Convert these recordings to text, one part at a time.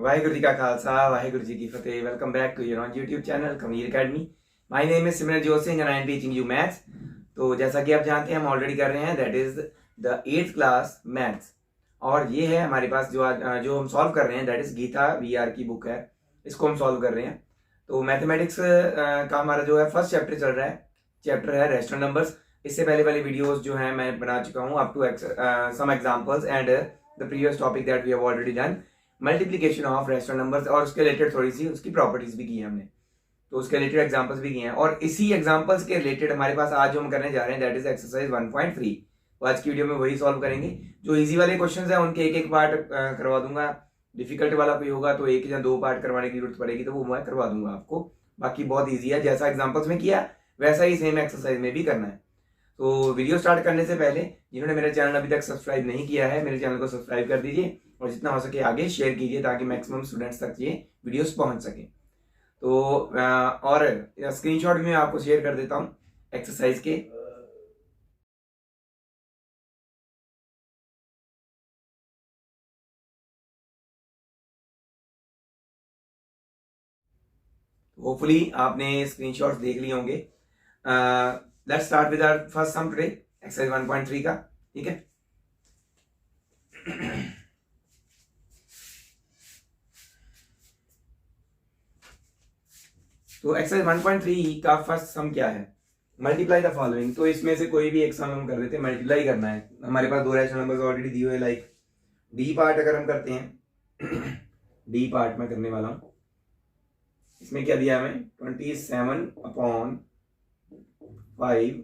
वाहिगुरु जी का खालसा वाहिगुरु जी की फतेह। Welcome back to your on YouTube channel Kamir Academy. My name is Simranjot Singh and I am teaching you maths. तो जैसा कि आप जानते हैं हम ऑलरेडी कर रहे हैं that is the 8th class maths. और ये है हमारे पास जो हम सॉल्व कर रहे हैं दैट इज गीता वीआर की बुक है, इसको हम सॉल्व कर रहे हैं। तो मैथमेटिक्स का हमारा जो है फर्स्ट चैप्टर चल रहा है, चैप्टर है रेशनल नंबर्स। इससे पहले वाली वीडियोस जो है मैं बना चुका हूँ up to some examples and the previous topic that we have already done multiplication of rational numbers, और उसके रिलेटेड थोड़ी सी उसकी प्रॉपर्टीज भी की है हमने, तो उसके रिलेटेड एग्जांपल्स भी किए हैं। और इसी एग्जांपल्स के रिलेटेड हमारे पास आज जो हम करने जा रहे हैं दैट इज एक्सरसाइज 1.3। तो आज की वीडियो में वही सॉल्व करेंगे। जो इजी वाले क्वेश्चंस हैं उनके एक एक पार्ट करवा दूंगा, डिफिकल्ट वाला कोई होगा तो एक या दो पार्ट करवाने की जरूरत पड़ेगी तो वो मैं करवा दूंगा आपको। बाकी बहुत ईजी है, जैसा एग्जाम्पल्स में किया वैसा ही सेम एक्सरसाइज में भी करना है। तो वीडियो स्टार्ट करने से पहले जिन्होंने मेरा चैनल अभी तक सब्सक्राइब नहीं किया है मेरे चैनल को सब्सक्राइब कर दीजिए और जितना हो सके आगे शेयर कीजिए ताकि मैक्सिमम स्टूडेंट्स तक ये वीडियोस पहुंच सके। तो और स्क्रीनशॉट भी मैं आपको शेयर कर देता हूँ एक्सरसाइज के। होपफुली आपने स्क्रीनशॉट्स देख लिए होंगे। Let's start with our first sum today, exercise 1.3 का। ठीक है, तो एक्सरसाइज 1.3 का फर्स्ट सम क्या है? Multiply the following. तो इसमें से कोई भी एक सम हम कर देते हैं, मल्टीप्लाई करना है। हमारे पास दो रैशनल नंबर्स ऑलरेडी दिए हुए, लाइक डी पार्ट अगर हम करते हैं डी पार्ट में करने वाला हूं। इसमें क्या दिया हमें 27/5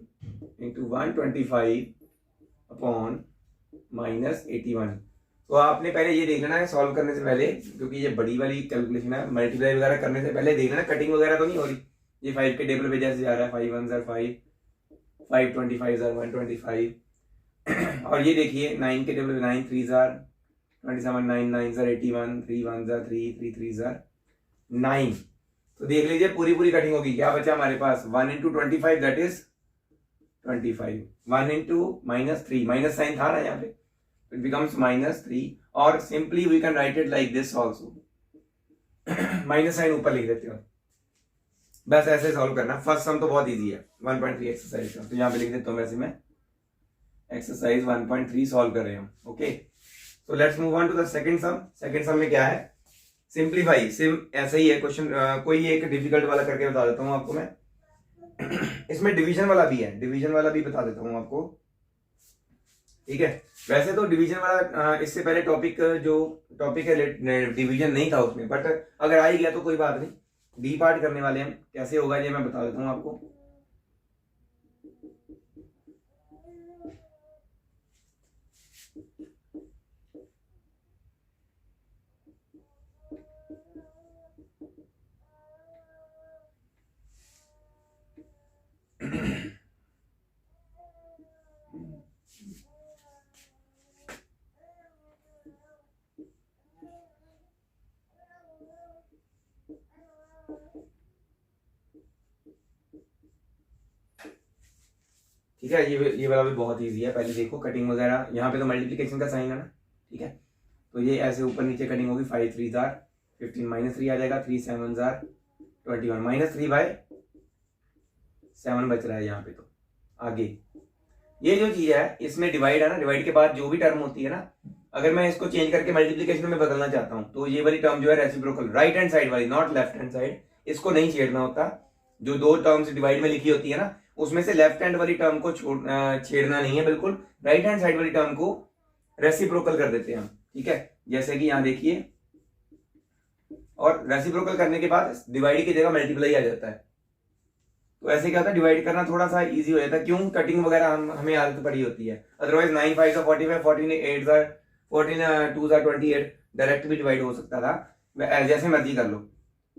इंटू 125/-81। तो आपने पहले ये देख लेना है सॉल्व करने से पहले, क्योंकि ये बड़ी वाली कैलकुलेशन है, मल्टीप्लाई वगैरह करने से पहले देख लेना कटिंग वगैरह तो नहीं हो रही। ये 5 के टेबल पे जैसे जा रहा है 5 1 जार 5, 5 25 जार 125 और ये देखिए 9 के टेबल पे 9 3 जार 27, 9 9 जार 81, 3 1 जार 3, 3 3 जार 9। तो देख लीजिए पूरी पूरी कटिंग होगी। क्या बचा हमारे पास 1 into 25 that is 25, 1 into -3 minus sign था ना यहाँ पे, it becomes -3 और simply we can write it like this also. Minus sign ऊपर लिख देते हो, बस ऐसे सॉल्व करना। फर्स्ट सम तो बहुत इजी है 1.3 एक्सरसाइज का, तो यहाँ पे लिख देता हूँ। वैसे मैं एक्सरसाइज 1.3 सॉल्व कर रहे हूँ। Okay, so let's move on to the second sum. Second sum में क्या है? सिंप्लीफाई। सिम ऐसा ही है क्वेश्चन, कोई एक डिफिकल्ट वाला करके बता देता हूँ आपको मैं। इसमें डिवीजन वाला भी है, डिवीजन वाला भी बता देता हूँ आपको। ठीक है, वैसे तो डिवीजन वाला इससे पहले जो टॉपिक है डिवीजन नहीं था उसमें, बट अगर आ ही गया तो कोई बात नहीं। डी पार्ट करने वाले हम, कैसे होगा ये मैं बता देता हूँ आपको। ठीक है, ये वाला भी बहुत इजी है। पहले देखो कटिंग वगैरह, यहाँ पे तो मल्टीप्लिकेशन का साइन है ना। ठीक है, तो ये ऐसे ऊपर नीचे कटिंग होगी। 5 3 जार 15 -3 आ जाएगा, 3 7 जार 21 -3/7 बच रहा है यहाँ पे। तो आगे ये जो चीज है इसमें डिवाइड है ना, डिवाइड के बाद जो भी टर्म होती है ना, अगर मैं इसको चेंज करके मल्टीप्लिकेशन में बदलना चाहता हूँ तो ये वाली टर्म जो है रेसिप्रोकल, राइट हैंड साइड वाली, नॉट लेफ्ट हैंड साइड, इसको नहीं छेड़ना होता। जो दो टर्म्स डिवाइड में लिखी होती है ना उसमें से लेफ्ट हैंड वाली टर्म को छेड़ना नहीं है बिल्कुल, राइट हैंड साइड वाली टर्म को रेसिप्रोकल कर देते हैं हम। ठीक है, जैसे कि यहाँ देखिए, और रेसिप्रोकल करने के बाद डिवाइड की जगह मल्टीप्लाई आ जाता है। तो ऐसे क्या होता है, डिवाइड करना थोड़ा सा इजी हो जाता है। क्यों? कटिंग वगैरह हमें आदत पड़ी होती है। अदरवाइज 9 5 45, 14 8 14 2 28 डायरेक्ट भी डिवाइड हो सकता था, जैसे मर्जी कर लो।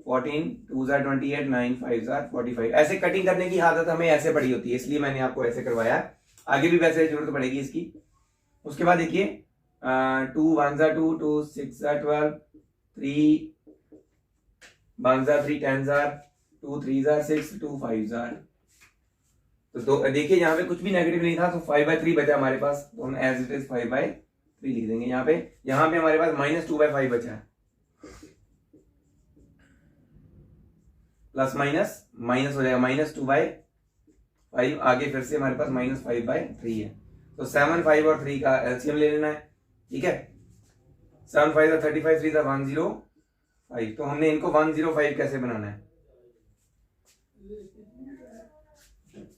14 2 28, 9 5 45, ऐसे कटिंग करने की आदत हमें ऐसे पड़ी होती है, इसलिए मैंने आपको ऐसे करवाया। आगे भी वैसे जरूरत पड़ेगी इसकी। उसके बाद देखिए 2 1 2 2 6 12, 3 1 3 10 2 3 6 2 5 तो देखिए यहाँ पे कुछ भी नेगेटिव नहीं था, तो 5/3 बचा हमारे पास, तो हम एज इट इज 5/3 लिख देंगे। यहाँ पे हमारे पास -2/5 बचा है। प्लस माइनस माइनस हो जाएगा, -2/5, आगे फिर से हमारे पास -5/3 है। तो 7, 5 और 3 का एलसीएम ले लेना है, ठीक है। 7 5 35, 3 105। तो हमने इनको 105 कैसे बनाना है,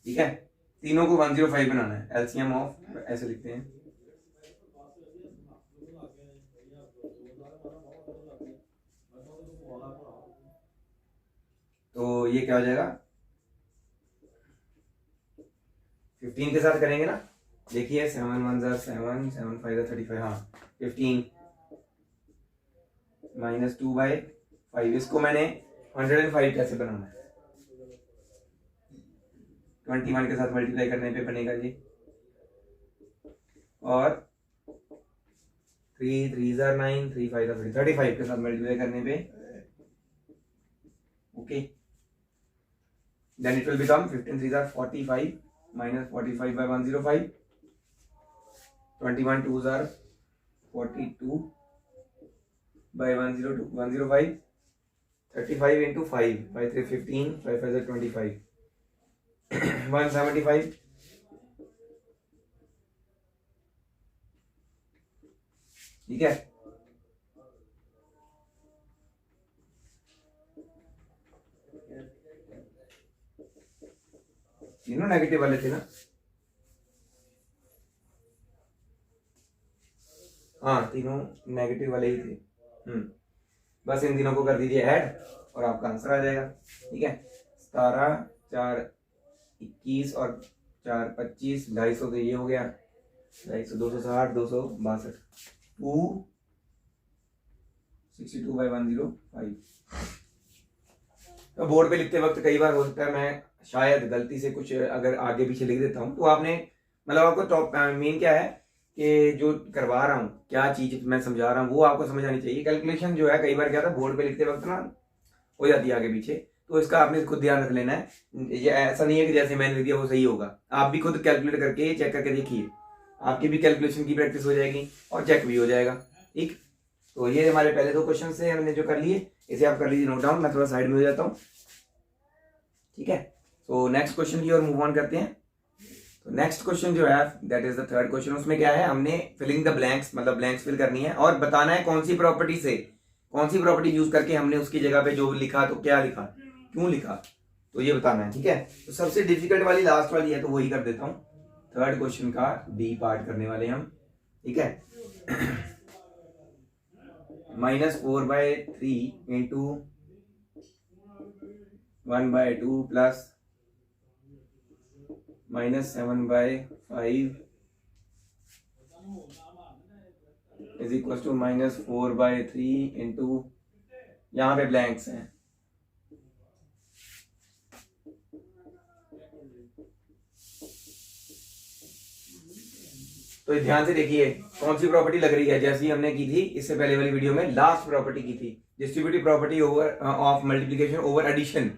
ठीक है, तीनों को 105 बनाना है। एलसीएम ऑफ, ऐसे लिखते हैं, तो ये क्या हो जाएगा, 15 के साथ करेंगे ना, देखिए 7 1 7, 7 5 35, हाँ 15 -2/5। इसको मैंने 105 कैसे बनाना है, 21 के साथ मल्टीप्लाई करने पे बनेगा जी, और 3 3 9, 3 5 35 के साथ मल्टीप्लाई करने पे, okay, then it will become 15 3 45 -45/105, 21 2 42/105, 35 into 5, 5 3 15, 5 5 25, 175, ठीक है। तीनों नेगेटिव वाले थे ना, हाँ तीनों नेगेटिव वाले ही थे। बस इन तीनों को कर दीजिए ऐड और आपका आंसर आ जाएगा, ठीक है। 17 4 21 और 4 25, 250, तो ये हो गया 250, 260, 262, 262/105। तो बोर्ड पे लिखते वक्त कई बार हो सकता है मैं शायद गलती से कुछ अगर आगे पीछे लिख देता हूँ, तो आपने मतलब आपको टॉप मेन क्या है कि जो करवा रहा हूँ, क्या चीज मैं समझा रहा हूँ, वो आपको समझ आनी चाहिए। कैलकुलेशन जो है कई बार क्या था, बोर्ड पे लिखते वक्त ना हो जाती है आगे पीछे, तो इसका आपने खुद ध्यान रख लेना है। ये ऐसा नहीं है कि जैसे मैंने लिख दिया वो सही होगा, आप भी खुद कैलकुलेट करके चेक करके देखिए, आपकी भी कैलकुलेशन की प्रैक्टिस हो जाएगी और चेक भी हो जाएगा, ठीक। तो ये हमारे पहले 2 क्वेश्चन से हमने जो कर लिए, इसे आप कर लीजिए नोट डाउन, मैं थोड़ा साइड में हो जाता हूँ, ठीक है। तो नेक्स्ट क्वेश्चन की ओर मूव ऑन करते हैं। तो नेक्स्ट क्वेश्चन जो है that is the third question, उसमें क्या है, हमने फिलिंग द ब्लैंक्स, मतलब ब्लैंक्स फिल करनी है और बताना है कौन सी प्रॉपर्टी से, कौन सी प्रॉपर्टी यूज करके हमने उसकी जगह पे जो लिखा तो क्या लिखा, क्यों लिखा, तो ये बताना है, ठीक है। तो सबसे डिफिकल्ट वाली लास्ट वाली है, तो वही कर देता हूँ। थर्ड क्वेश्चन का डी पार्ट करने वाले हम, ठीक है। -4/3 into 1/2 plus -7/5 is equal to -4/3 into, यहाँ पे ब्लैंक्स हैं, तो ध्यान से देखिए कौन सी प्रॉपर्टी लग रही है, जैसी हमने की थी इससे पहले वाली वीडियो में, लास्ट प्रॉपर्टी की थी, distributive property over of multiplication over addition,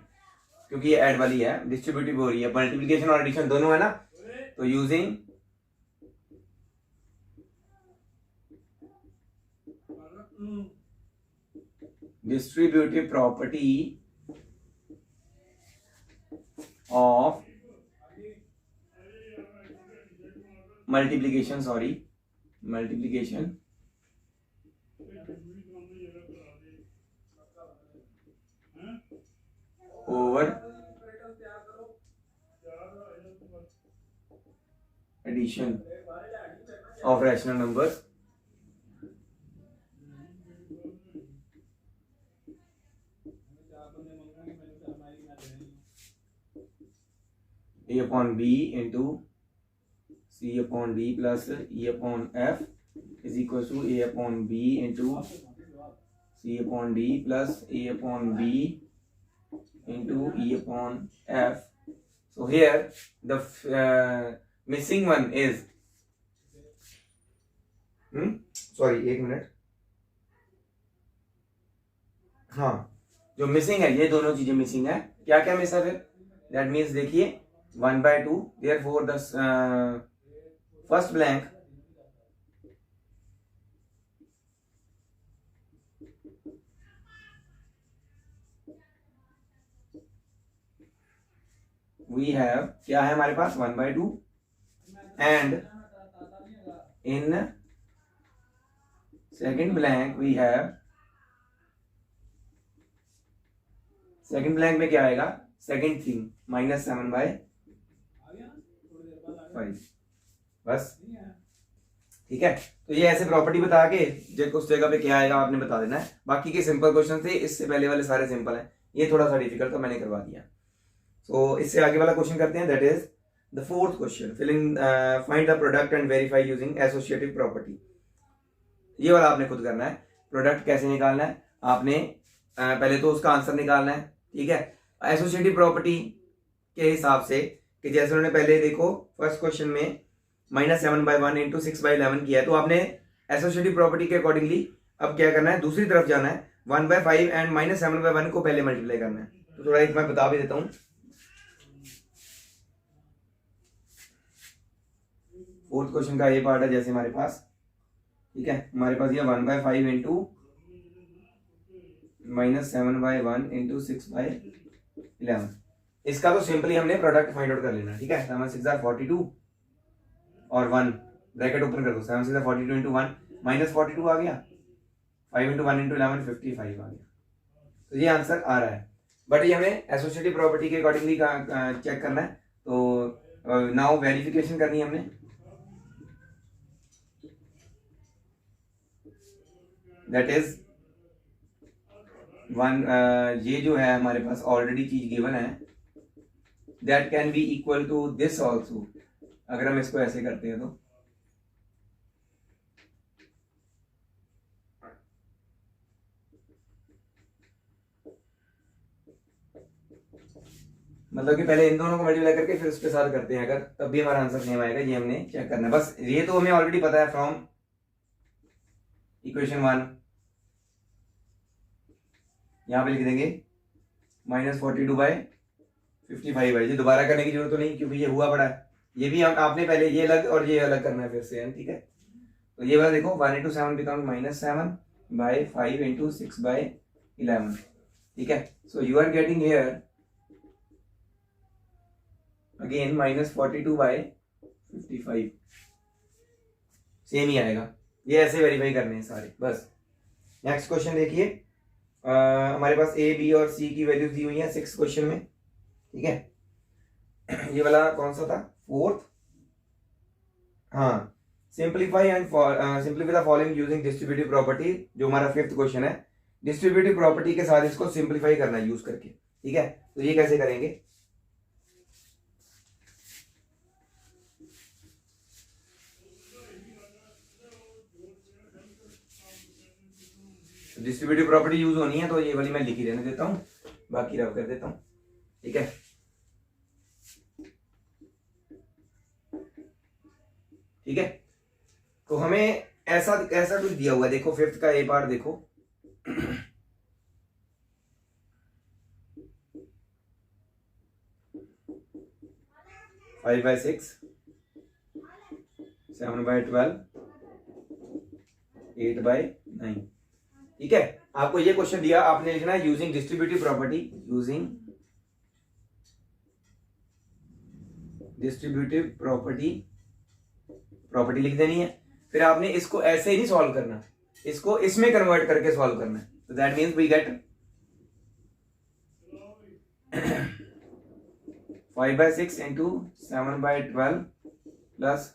क्योंकि ये ऐड वाली है, डिस्ट्रीब्यूटिव हो रही है, मल्टीप्लिकेशन और एडिशन दोनों है ना, तो using distributive property of multiplication over addition of rational numbers A/B into C/D plus E/F is equal to A/B into C/D plus A/B into E/F. So here the missing one is sorry, एक minute, हाँ जो missing है, ये दोनों चीजें missing है, क्या क्या मिस है फिर, दैट मीन्स देखिए 1/2, therefore the first blank we have, क्या है हमारे पास 1/2 and in second blank we have, second blank में क्या आएगा, सेकंड थिंग -7/5, बस ठीक है। तो ये ऐसे प्रॉपर्टी बता के जो उस जगह पे क्या आएगा आपने बता देना है। बाकी के सिंपल क्वेश्चन थे, इससे पहले वाले सारे सिंपल हैं, ये थोड़ा सा डिफिकल्ट था, मैंने करवा दिया। सो इससे आगे वाला क्वेश्चन करते हैं, that is the fourth question, filling find the product and verify using associative property. ये वाला आपने खुद करना है। प्रोडक्ट कैसे निकालना है आपने, पहले तो उसका आंसर निकालना है, ठीक है। एसोसिएटिव प्रॉपर्टी के हिसाब से कि जैसे उन्होंने पहले देखो फर्स्ट क्वेश्चन में -7/1 इंटू 6/11 किया है, तो आपने एसोसिएटिव प्रॉपर्टी के अकॉर्डिंगली अब क्या करना है, दूसरी तरफ जाना है, 1/5 एंड -7/1 को पहले मल्टीप्लाई करना है। तो थोड़ा एक मैं बता भी देता हूं। फोर्थ क्वेश्चन का ये पार्ट है जैसे हमारे पास, ठीक है, हमारे पास ये 1/5 इंटू -7/1 इंटू 6/11, इसका तो सिंपली हमने प्रोडक्ट फाइंड आउट कर लेना, ठीक है। 7 6 42 और 1 ब्रैकेट ओपन कर दो, 7 6 42 इंटू 1 -42 आ गया, 5 इंटू 1 इंटू 11 55 आ गया। तो ये आंसर आ रहा है, बट ये हमें एसोसिएटिव प्रॉपर्टी के अकॉर्डिंगली चेक करना है। तो नाउ वेरिफिकेशन करनी है हमने, दैट इज वन, ये जो है हमारे पास ऑलरेडी चीज गिवन है, that can be equal to this also. अगर हम इसको ऐसे करते हैं तो मतलब कि पहले इन दोनों को मल्टीप्लाई करके फिर उसके साथ करते हैं, अगर तब भी हमारा आंसर सेम आएगा। ये हमने चेक करना है, बस ये तो हमें ऑलरेडी पता है फ्रॉम इक्वेशन 1। यहां पे लिख देंगे -42/55 है, ये दोबारा करने की जरूरत तो नहीं क्योंकि ये हुआ पड़ा है। ये भी आपने पहले ये अलग और ये अलग करना है फिर से, ठीक है। तो ये वाला देखो 1 इंटू 7 बिकम -7/5 इंटू 6/11, ठीक है। So you are getting here again -42/55, same ही आएगा। ये ऐसे वेरीफाई करने हैं सारे, बस। नेक्स्ट क्वेश्चन देखिए, हमारे पास ए बी और सी की वैल्यूज दी हुई है 6 क्वेश्चन में, ठीक है। ये वाला कौन सा था, फोर्थ, हाँ। Simplify and simplify the following using distributive property, जो हमारा फिफ्थ क्वेश्चन है। डिस्ट्रीब्यूटिव प्रॉपर्टी के साथ इसको सिंप्लीफाई करना है यूज करके, ठीक है। तो ये कैसे करेंगे, डिस्ट्रीब्यूटिव प्रॉपर्टी यूज होनी है, तो ये वाली मैं लिख ही रहने देता हूं, बाकी रब कर देता हूं, ठीक है। ठीक है, तो हमें ऐसा ऐसा कुछ दिया हुआ है, देखो फिफ्थ का ए पार्ट देखो, 5/6, 7/12, 8/9, ठीक है। आपको ये क्वेश्चन दिया, आपने लिखना है using distributive property, using distributive property लिख देनी है। फिर आपने इसको ऐसे ही नहीं सॉल्व करना, इसको इसमें कन्वर्ट करके सॉल्व करना है। तो that means we get 5/6 into 7/12 plus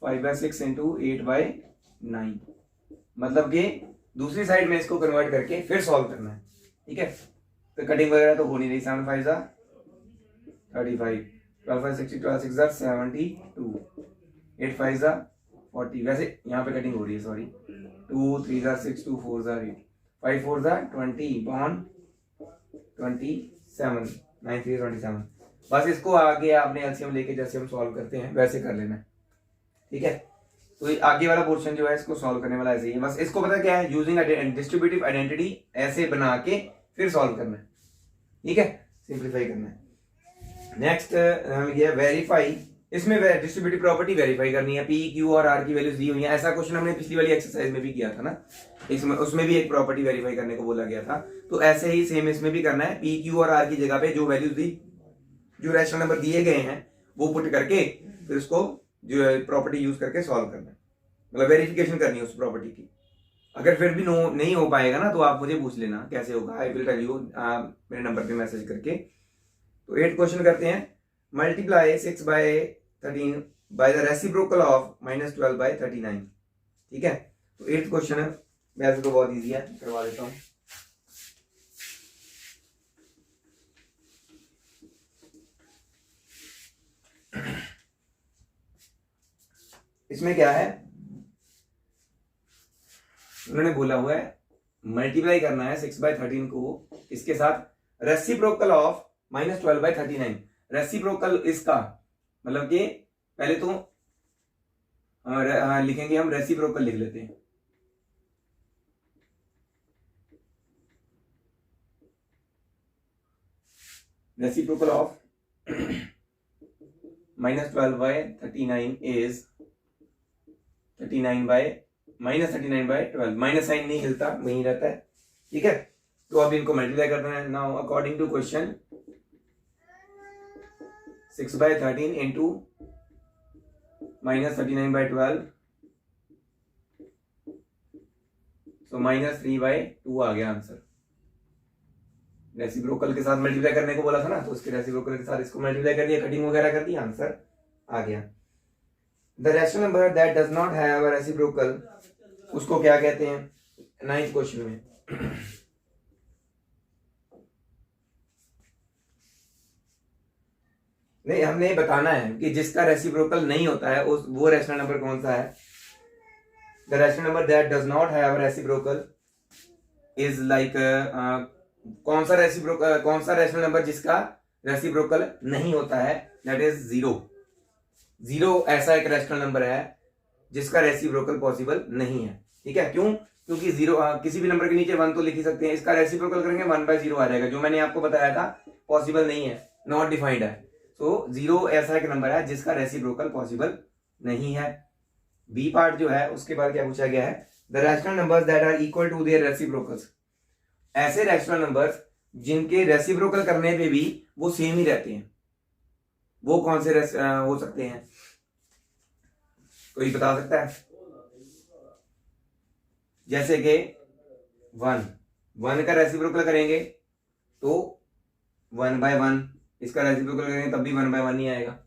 5/6 into 8/9, मतलब कि दूसरी साइड में इसको कन्वर्ट करके फिर सॉल्व करना है, ठीक है। तो कटिंग वगैरह तो हो नहीं रही, 7 5 35, 12 5 60, 12 6 72, 8 5 40, वैसे यहाँ पे कटिंग हो रही है, सॉरी। 2 3 6, 2 4 8, 5 4 20 बॉन्ड 27, 9 3 27। बस इसको आगे आपने एलसीएम लेके जैसे हम सॉल्व करते हैं वैसे कर लेना है, ठीक है। तो ये आगे वाला पोर्शन जो है इसको सॉल्व करने वाला ऐसे ही है, बस इसको पता क्या है, यूजिंग डिस्ट्रीब्यूटिव आइडेंटिटी ऐसे बना के फिर सॉल्व करना है, ठीक है, सिंप्लीफाई करना है। नेक्स्ट हमें ये वेरीफाई, इसमें डिस्ट्रीब्यूटिव प्रॉपर्टी वेरीफाई करनी है, पी क्यू और आर की वैल्यूज दी हुई है। ऐसा क्वेश्चन हमने पिछली वाली एक्सरसाइज में भी किया था ना, इसमें उसमें भी एक प्रॉपर्टी वेरीफाई करने को बोला गया था। तो ऐसे ही सेम इसमें भी करना है, पी क्यू और आर की जगह पे जो वैल्यूज दी जो रैशनल नंबर दिए गए हैं वो पुट करके फिर उसको जो प्रॉपर्टी यूज करके सॉल्व करना है, मतलब वेरिफिकेशन करनी है उस प्रॉपर्टी की। अगर फिर भी नो नहीं हो पाएगा ना तो आप मुझे पूछ लेना कैसे होगा, आई विल टेल यू मेरे नंबर पे मैसेज करके। तो 8 क्वेश्चन करते हैं। Multiply 6/13 by the reciprocal of -12/39। ठीक है, तो 8th क्वेश्चन है, वैसे तो बहुत इजी है, करवा देता हूँ। इसमें क्या है, उन्होंने बोला हुआ है मल्टीप्लाई करना है 6/13 को इसके साथ रेसिप्रोकल ऑफ -12/39। रेसिप्रोकल इसका मतलब कि पहले तो लिखेंगे हम, रेसिप्रोकल लिख लेते हैं। Reciprocal of -12/39 is 39/-39/12। Minus sign नहीं हिलता, वहीं रहता है। ठीक है, तो अब इनको मल्टीप्लाई करना है। Now according to question 6/13 into -39/12, तो -3/2 आ गया आंसर। रेसिप्रोकल के साथ मल्टीप्लाई करने को बोला था ना, तो उसके रेसिप्रोकल के साथ इसको मल्टीप्लाई कर दिया, कटिंग वगैरह कर दिया, आंसर आ गया। The rational number that does not have a reciprocal, उसको क्या कहते हैं 9th क्वेश्चन में। नहीं, हमने बताना है कि जिसका रेसिप्रोकल नहीं होता है उस वो रैशनल नंबर कौन सा है। The rational number that does not have a reciprocal is like, कौन सा रैशनल नंबर जिसका रेसिप्रोकल नहीं होता है, दैट इज 0। 0 ऐसा एक रैशनल नंबर है जिसका रेसिप्रोकल पॉसिबल नहीं है। ठीक है, क्यों? क्योंकि 0 किसी भी नंबर के नीचे 1 तो लिख ही सकते हैं, इसका रेसिप्रोकल करेंगे 1/0 आ जाएगा, जो मैंने आपको बताया था पॉसिबल नहीं है, नॉट डिफाइंड है। सो 0 ऐसा एक नंबर है जिसका रेसिप्रोकल पॉसिबल नहीं है। बी पार्ट जो है उसके बाद क्या पूछा गया है, the rational numbers that are equal to their reciprocals, ऐसे रैशनल नंबर्स जिनके रेसिप्रोकल करने पे भी वो सेम ही रहते हैं, वो कौन से हो सकते हैं, कोई बता सकता है? जैसे कि 1 का रेसिप्रोकल करेंगे तो 1/1, इसका रेसिप्रोकल करेंगे तब भी 1/1 ही आएगा।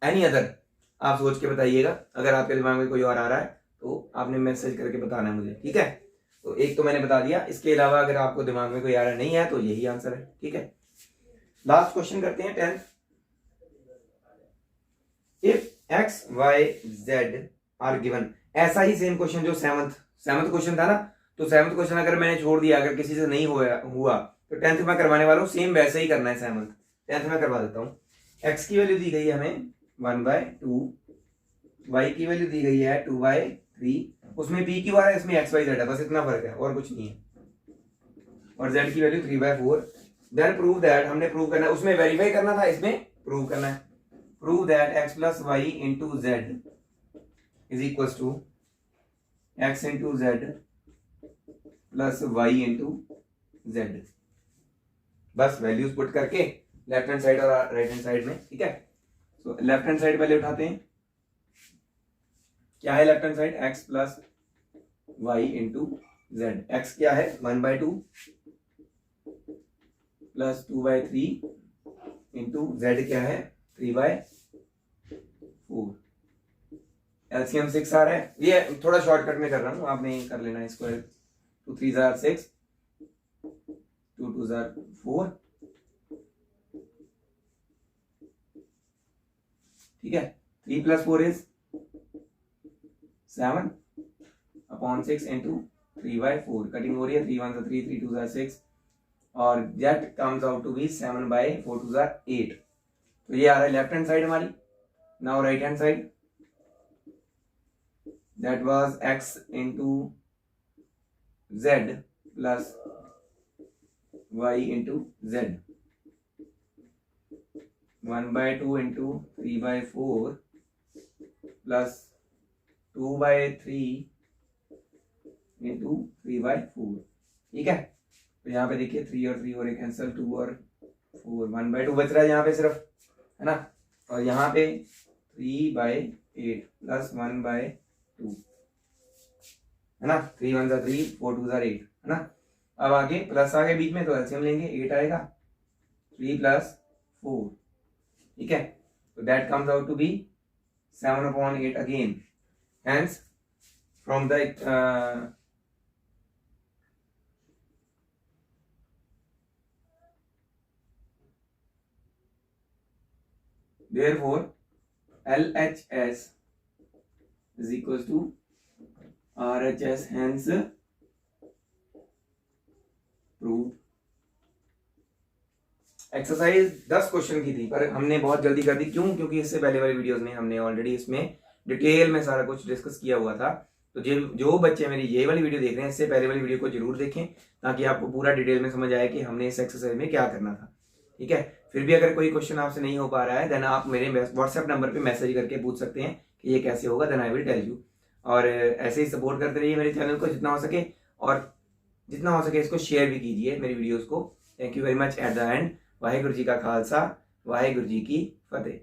एनी अदर आप सोच के बताइएगा, अगर आपके दिमाग में कोई और आ रहा है तो आपने मैसेज करके बताना है मुझे। ठीक है, तो एक तो मैंने बता दिया, इसके अलावा अगर आपको दिमाग में कोई आ रहा नहीं है तो यही आंसर है। ठीक है, लास्ट क्वेश्चन करते हैं 10th। If x y z are given, ऐसा ही सेम क्वेश्चन जो 7th क्वेश्चन था ना, तो 7th क्वेश्चन अगर मैंने छोड़ दिया, अगर किसी से नहीं हुआ तो 10th में करवाने वाला हूं, सेम वैसे ही करना है। 10th में करवा देता हूं। x की वैल्यू दी गई है हमें 1/2, y की वैल्यू दी गई है 2/3, उसमें p क्यू आ रहा है, इसमें x y z है, बस इतना फर्क है और कुछ नहीं है, और z की वैल्यू 3/4। देन प्रूव दैट, हमने प्रूव करना है, उसमें वेरीफाई करना था, इसमें प्रूव करना है। Prove that x plus y into z is equal to x into z plus y into z। बस वैल्यूज पुट करके लेफ्ट हैंड साइड और राइट हैंड साइड में। ठीक है, तो लेफ्ट हैंड साइड पहले उठाते हैं। क्या है left hand side? x plus y into z। x क्या है 1/2 प्लस 2/3 इंटू z क्या है 3/4। एलसीएम 6 आ रहा है, ये थोड़ा शॉर्टकट में कर रहा हूं, आपने कर लेना है। Square 2 3 jar 6, 2 2 jar 4। ठीक है, 3 प्लस 4 इज 7/6 इंटू 3/4। कटिंग हो रही है, 3 1 जार 3, 3 2 जार 6, और that comes out to be 7/4 2 जार 8। तो ये आ रहा है लेफ्ट हैंड साइड हमारी। Now right hand side, that was x into z plus y into z। 1/2 into 3/4 plus 2/3 into 3/4। ठीक है, तो यहाँ पे देखिए 3 और 3 और कैंसिल, 2 और 4, 1/2 बच रहा है यहाँ पे सिर्फ। है ना। और यहाँ पे 3/8 प्लस 1/2 है ना। 3 1 3 4 2 8 है ना। अब आगे प्लस आ गए बीच में तो एलसीएम लेंगे, 8 आएगा, 3 + 4, ठीक है। तो that comes out to be 7/8 again. Hence from the therefore LHS is equals to RHS, hence proved। Exercise 10 question की थी पर हमने बहुत जल्दी कर दी, क्यों? क्योंकि इससे पहले वाली वीडियोस में हमने ऑलरेडी इसमें डिटेल में सारा कुछ डिस्कस किया हुआ था। तो जो बच्चे मेरी ये वाली वीडियो देख रहे हैं, इससे पहले वाली वीडियो को जरूर देखें ताकि आपको पूरा डिटेल में समझ आए कि हमने इस एक्सरसाइज में क्या करना था, ठीक है। फिर भी अगर कोई क्वेश्चन आपसे नहीं हो पा रहा है देन आप मेरे व्हाट्सएप नंबर पे मैसेज करके पूछ सकते हैं कि ये कैसे होगा, then I will tell you. और ऐसे ही सपोर्ट करते रहिए मेरे चैनल को जितना हो सके, और जितना हो सके इसको शेयर भी कीजिए मेरी वीडियोस को। Thank you very much. At the end, Waheguru ji का खालसा, वाहेगुरु जी की फतेह।